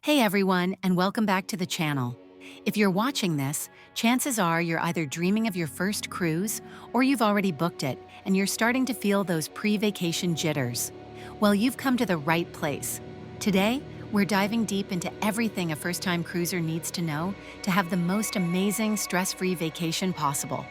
Hey everyone, and welcome back to the channel. If you're watching this, chances are you're either dreaming of your first cruise or you've already booked it and you're starting to feel those pre-vacation jitters. Well, you've come to the right place. Today, we're diving deep into everything a first-time cruiser needs to know to have the most amazing, stress-free vacation possible.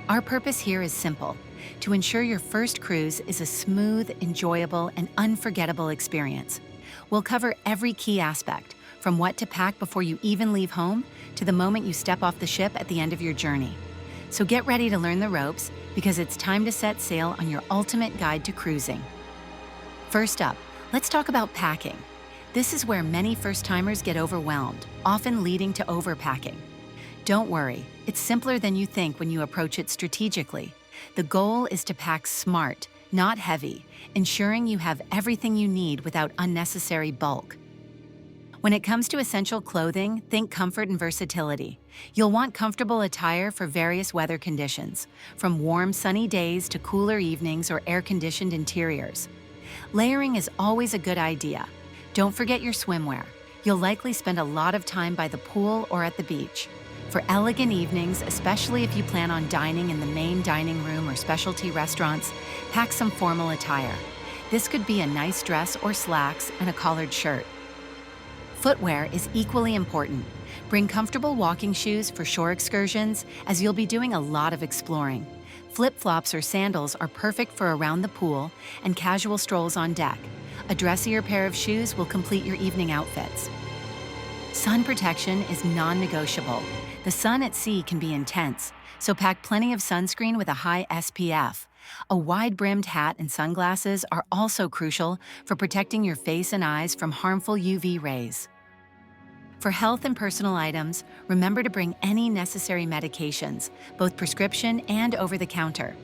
Our purpose here is simple: to ensure your first cruise is a smooth, enjoyable, and unforgettable experience. We'll cover every key aspect, from what to pack before you even leave home to the moment you step off the ship at the end of your journey. So get ready to learn the ropes, because it's time to set sail on your ultimate guide to cruising. First up, let's talk about packing. This is where many first-timers get overwhelmed, often leading to overpacking. Don't worry, it's simpler than you think when you approach it strategically. The goal is to pack smart, not heavy, ensuring you have everything you need without unnecessary bulk. When it comes to essential clothing, think comfort and versatility. You'll want comfortable attire for various weather conditions, from warm, sunny days to cooler evenings or air-conditioned interiors. Layering is always a good idea. Don't forget your swimwear. You'll likely spend a lot of time by the pool or at the beach. For elegant evenings, especially if you plan on dining in the main dining room or specialty restaurants, pack some formal attire. This could be a nice dress or slacks and a collared shirt. Footwear is equally important. Bring comfortable walking shoes for shore excursions, as you'll be doing a lot of exploring. Flip-flops or sandals are perfect for around the pool and casual strolls on deck. A dressier pair of shoes will complete your evening outfits. Sun protection is non-negotiable. The sun at sea can be intense, so pack plenty of sunscreen with a high SPF. A wide-brimmed hat and sunglasses are also crucial for protecting your face and eyes from harmful UV rays. For health and personal items, remember to bring any necessary medications, both prescription and over-the-counter.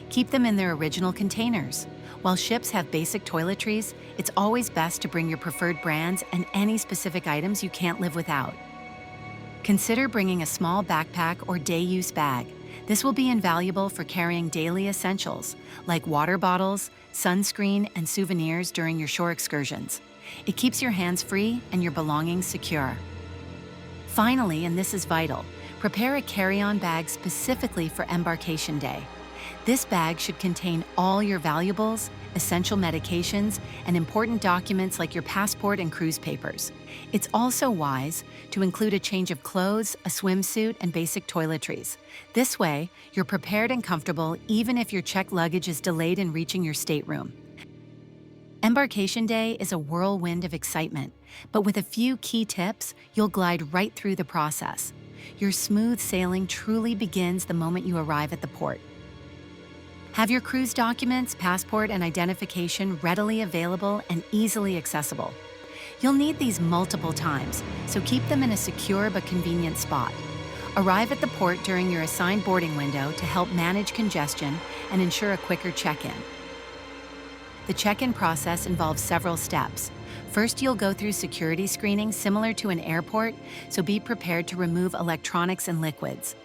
Keep them in their original containers. While ships have basic toiletries, it's always best to bring your preferred brands and any specific items you can't live without. Consider bringing a small backpack or day-use bag. This will be invaluable for carrying daily essentials, like water bottles, sunscreen, and souvenirs during your shore excursions. It keeps your hands free and your belongings secure. Finally, and this is vital, prepare a carry-on bag specifically for embarkation day. This bag should contain all your valuables, essential medications, and important documents like your passport and cruise papers. It's also wise to include a change of clothes, a swimsuit, and basic toiletries. This way, you're prepared and comfortable even if your checked luggage is delayed in reaching your stateroom. Embarkation day is a whirlwind of excitement, but with a few key tips, you'll glide right through the process. Your smooth sailing truly begins the moment you arrive at the port. Have your cruise documents, passport, and identification readily available and easily accessible. You'll need these multiple times, so keep them in a secure but convenient spot. Arrive at the port during your assigned boarding window to help manage congestion and ensure a quicker check-in. The check-in process involves several steps. First, you'll go through security screening similar to an airport, so be prepared to remove electronics and liquids.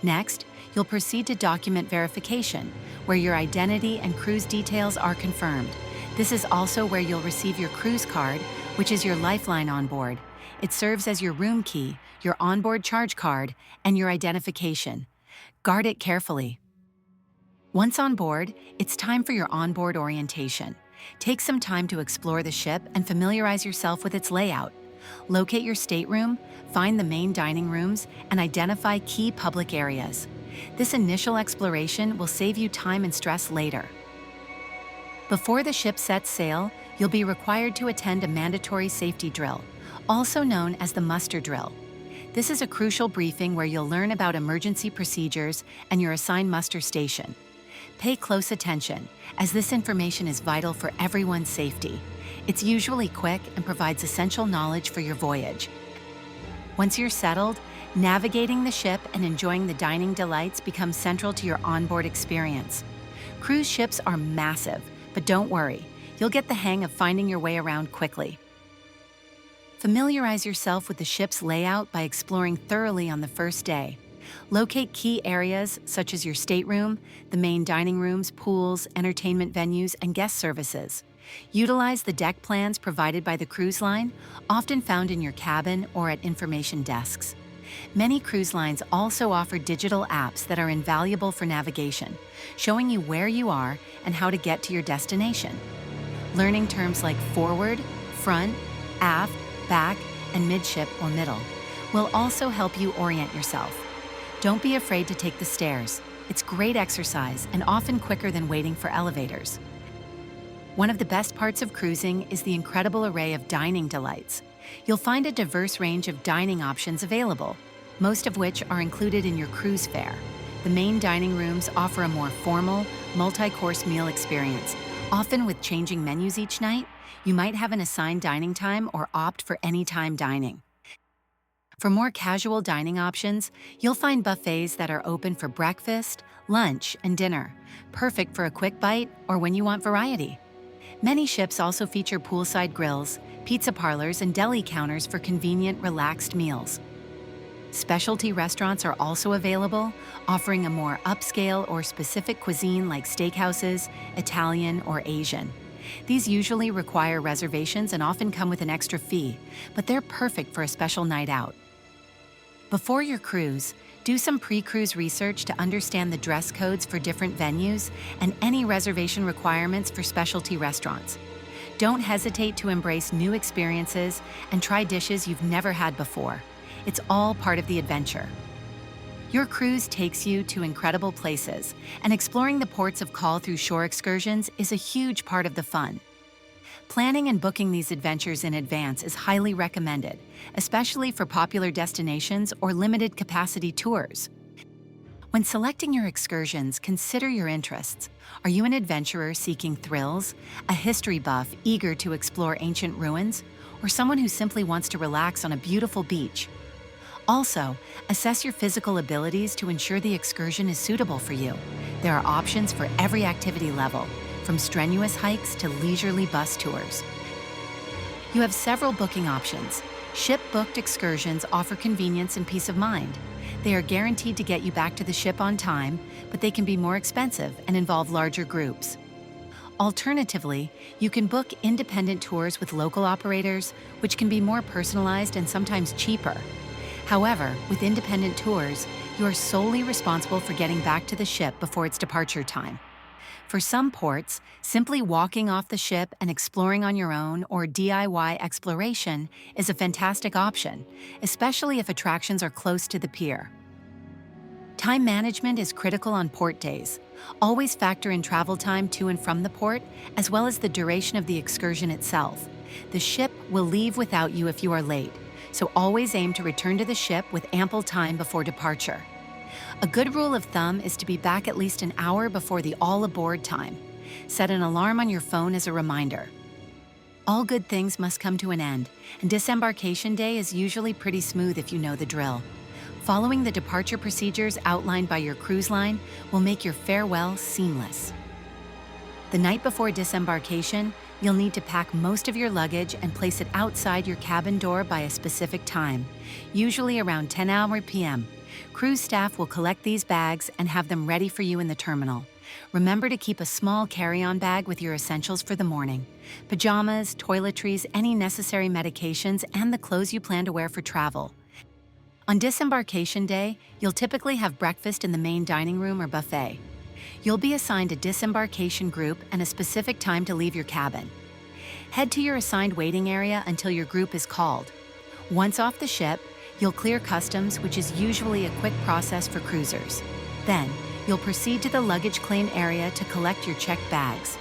Next, you'll proceed to document verification, where your identity and cruise details are confirmed. This is also where you'll receive your cruise card, which is your lifeline on board. It serves as your room key, your onboard charge card, and your identification. Guard it carefully. Once on board, it's time for your onboard orientation. Take some time to explore the ship and familiarize yourself with its layout. Locate your stateroom, find the main dining rooms, and identify key public areas. This initial exploration will save you time and stress later. Before the ship sets sail, you'll be required to attend a mandatory safety drill, also known as the muster drill. This is a crucial briefing where you'll learn about emergency procedures and your assigned muster station. Pay close attention, as this information is vital for everyone's safety. It's usually quick and provides essential knowledge for your voyage. Once you're settled, navigating the ship and enjoying the dining delights becomes central to your onboard experience. Cruise ships are massive, but don't worry, you'll get the hang of finding your way around quickly. Familiarize yourself with the ship's layout by exploring thoroughly on the first day. Locate key areas such as your stateroom, the main dining rooms, pools, entertainment venues, and guest services. Utilize the deck plans provided by the cruise line, often found in your cabin or at information desks. Many cruise lines also offer digital apps that are invaluable for navigation, showing you where you are and how to get to your destination. Learning terms like forward, front, aft, back, and midship or middle will also help you orient yourself. Don't be afraid to take the stairs. It's great exercise and often quicker than waiting for elevators. One of the best parts of cruising is the incredible array of dining delights. You'll find a diverse range of dining options available, most of which are included in your cruise fare. The main dining rooms offer a more formal, multi-course meal experience. Often with changing menus each night, you might have an assigned dining time or opt for anytime dining. For more casual dining options, you'll find buffets that are open for breakfast, lunch, and dinner, perfect for a quick bite or when you want variety. Many ships also feature poolside grills, pizza parlors, and deli counters for convenient, relaxed meals. Specialty restaurants are also available, offering a more upscale or specific cuisine like steakhouses, Italian, or Asian. These usually require reservations and often come with an extra fee, but they're perfect for a special night out. Before your cruise, do some pre-cruise research to understand the dress codes for different venues and any reservation requirements for specialty restaurants. Don't hesitate to embrace new experiences and try dishes you've never had before. It's all part of the adventure. Your cruise takes you to incredible places, and exploring the ports of call through shore excursions is a huge part of the fun. Planning and booking these adventures in advance is highly recommended, especially for popular destinations or limited capacity tours. When selecting your excursions, consider your interests. Are you an adventurer seeking thrills, a history buff eager to explore ancient ruins, or someone who simply wants to relax on a beautiful beach? Also, assess your physical abilities to ensure the excursion is suitable for you. There are options for every activity level, from strenuous hikes to leisurely bus tours. You have several booking options. Ship-booked excursions offer convenience and peace of mind. They are guaranteed to get you back to the ship on time, but they can be more expensive and involve larger groups. Alternatively, you can book independent tours with local operators, which can be more personalized and sometimes cheaper. However, with independent tours, you are solely responsible for getting back to the ship before its departure time. For some ports, simply walking off the ship and exploring on your own or DIY exploration is a fantastic option, especially if attractions are close to the pier. Time management is critical on port days. Always factor in travel time to and from the port, as well as the duration of the excursion itself. The ship will leave without you if you are late, so always aim to return to the ship with ample time before departure. A good rule of thumb is to be back at least an hour before the all-aboard time. Set an alarm on your phone as a reminder. All good things must come to an end, and disembarkation day is usually pretty smooth if you know the drill. Following the departure procedures outlined by your cruise line will make your farewell seamless. The night before disembarkation, you'll need to pack most of your luggage and place it outside your cabin door by a specific time, usually around 10 p.m. Cruise staff will collect these bags and have them ready for you in the terminal. Remember to keep a small carry-on bag with your essentials for the morning: pajamas, toiletries, any necessary medications, and the clothes you plan to wear for travel. On disembarkation day, you'll typically have breakfast in the main dining room or buffet. You'll be assigned a disembarkation group and a specific time to leave your cabin. Head to your assigned waiting area until your group is called. Once off the ship, you'll clear customs, which is usually a quick process for cruisers. Then, you'll proceed to the luggage claim area to collect your checked bags.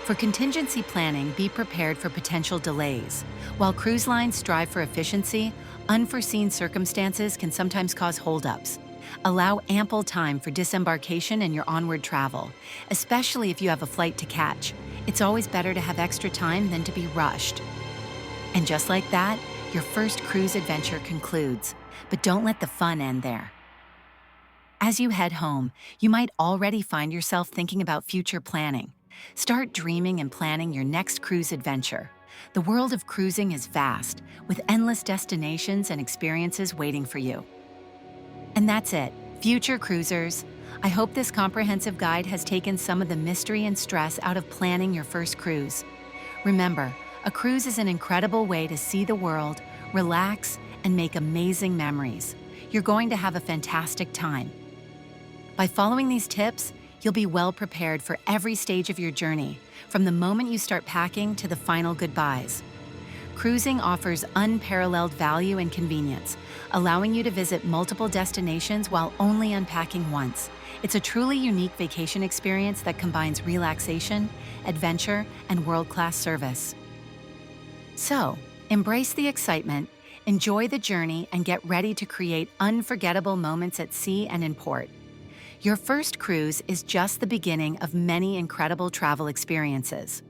For contingency planning, be prepared for potential delays. While cruise lines strive for efficiency, unforeseen circumstances can sometimes cause holdups. Allow ample time for disembarkation and your onward travel, especially if you have a flight to catch. It's always better to have extra time than to be rushed. And just like that, your first cruise adventure concludes, but don't let the fun end there. As you head home, you might already find yourself thinking about future planning. Start dreaming and planning your next cruise adventure. The world of cruising is vast, with endless destinations and experiences waiting for you. And that's it, future cruisers. I hope this comprehensive guide has taken some of the mystery and stress out of planning your first cruise. Remember, a cruise is an incredible way to see the world, relax, and make amazing memories. You're going to have a fantastic time. By following these tips, you'll be well prepared for every stage of your journey, from the moment you start packing to the final goodbyes. Cruising offers unparalleled value and convenience, allowing you to visit multiple destinations while only unpacking once. It's a truly unique vacation experience that combines relaxation, adventure, and world-class service. So, embrace the excitement, enjoy the journey, and get ready to create unforgettable moments at sea and in port. Your first cruise is just the beginning of many incredible travel experiences.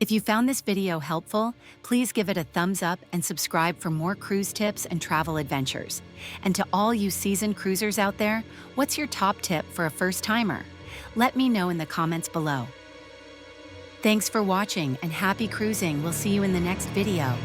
If you found this video helpful, please give it a thumbs up and subscribe for more cruise tips and travel adventures. And to all you seasoned cruisers out there, what's your top tip for a first-timer? Let me know in the comments below. Thanks for watching and happy cruising. We'll see you in the next video.